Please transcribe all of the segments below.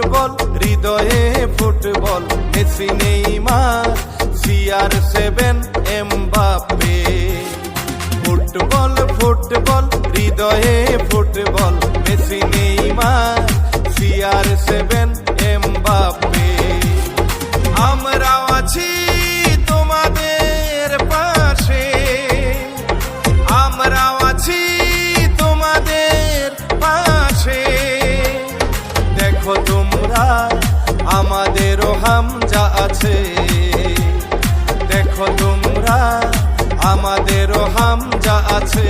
Football হৃদয়ে football Messi Neymar CR7 Mbappe. Football football হৃদয়ে football Messi Neymar CR7 Mbappe. আমরাও আছি তোমাদের পাশে, আমরাও আছি তোমাদের পাশে। দেখো তোমরা আমাদেরও হামজা আছে, দেখো তোমরা আমাদেরও হামজা আছে।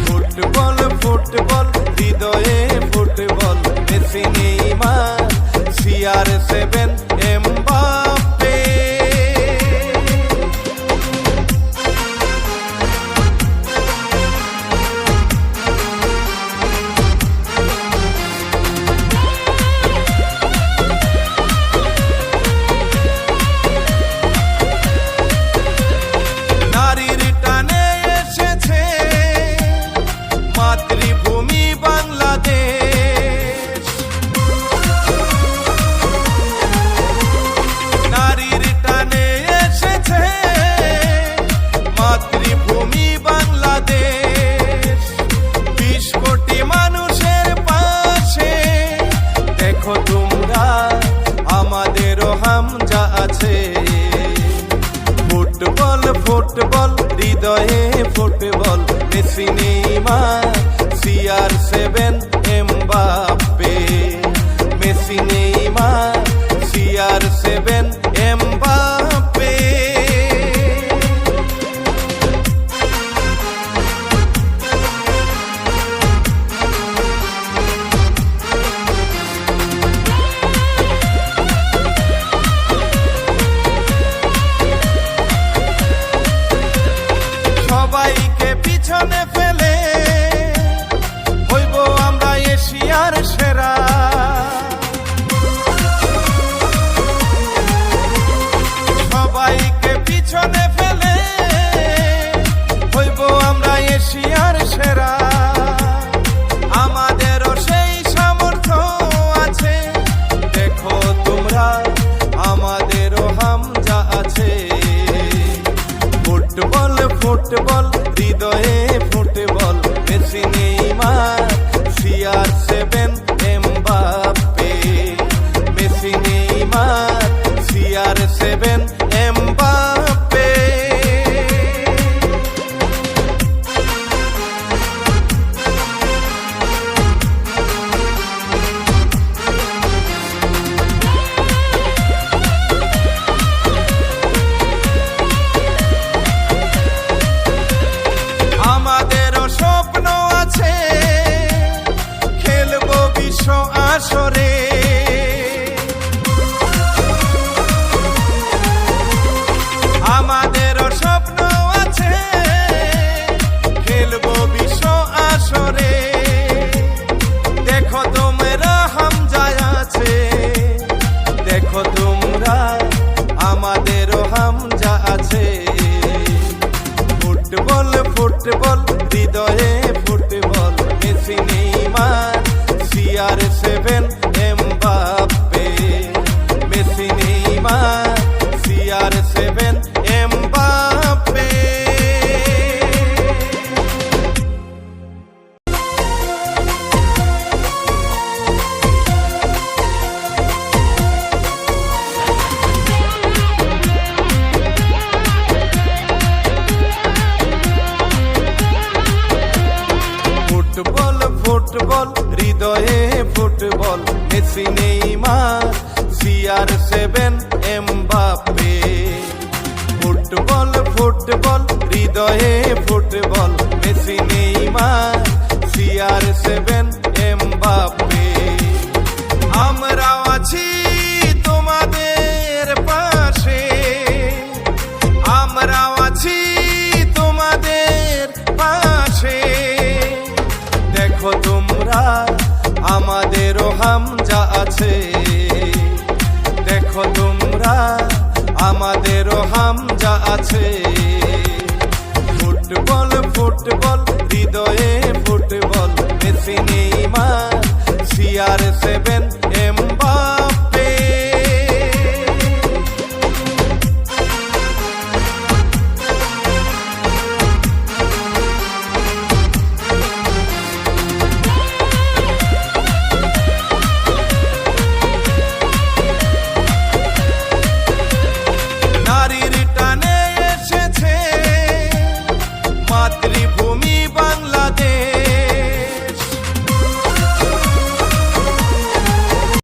ফুটবল ফুটবল হৃদয়ে football Messi Neymar CR7 Mbappe. নারীর টানে এসেছে মাতৃভূমি বাংলাদেশ, নারীর টানে এসেছে মাতৃভূমি বাংলাদেশ। 20 কোটি মানুষের পাশে দেখো তোমরা আমাদেরও হামজা আছে। ফুটবল ফুটবল হৃদয়ে football Messi Neymar CR7 Mbappe. Messi Neymar CR7 Mbappe. সবাইকে পিছনে ফেলে হইব আমরা এশিয়ার সেরা। সবাইকে পিছনে ফেলে হইব আমরা এশিয়ার সেরা। আমাদেরও সেই সামর্থ্য আছে, দেখো তোমরা আমাদেরও হামজা আছে। ফুটবল ফুটবল হৃদয়ে football Messi Neymar CR7 Mbappe. Messi Neymar CR7 Mbappe. আমাদেরও স্বপ্ন আছে খেলবো বিশ্ব আসরে। আমাদেরও স্বপ্ন আছে খেলবো বিশ্ব আসরে। দেখো তোমরা হামজা আছে, দেখো তোমরা আমাদেরও হামজা আছে। ফুটবল ফুটবল হৃদয়ে football Messi Neymar CR7 Mbappe. Messi Neymar CR7 Mbappe. Football football হৃদয়ে football Messi Neymar CR7 Mbappe. Football football হৃদয়ে football Messi Neymar CR7 Mbappe. আমরাও আছি তোমাদের পাশে, আমরাও আছি তোমাদের পাশে। দেখো তোমরা আমাদেরও হামজা আছে, দেখো তোমরা আমাদেরও হামজা আছে। ফুটবল ফুটবল হৃদয়ে ফুটবল মেসি নেইমার CR7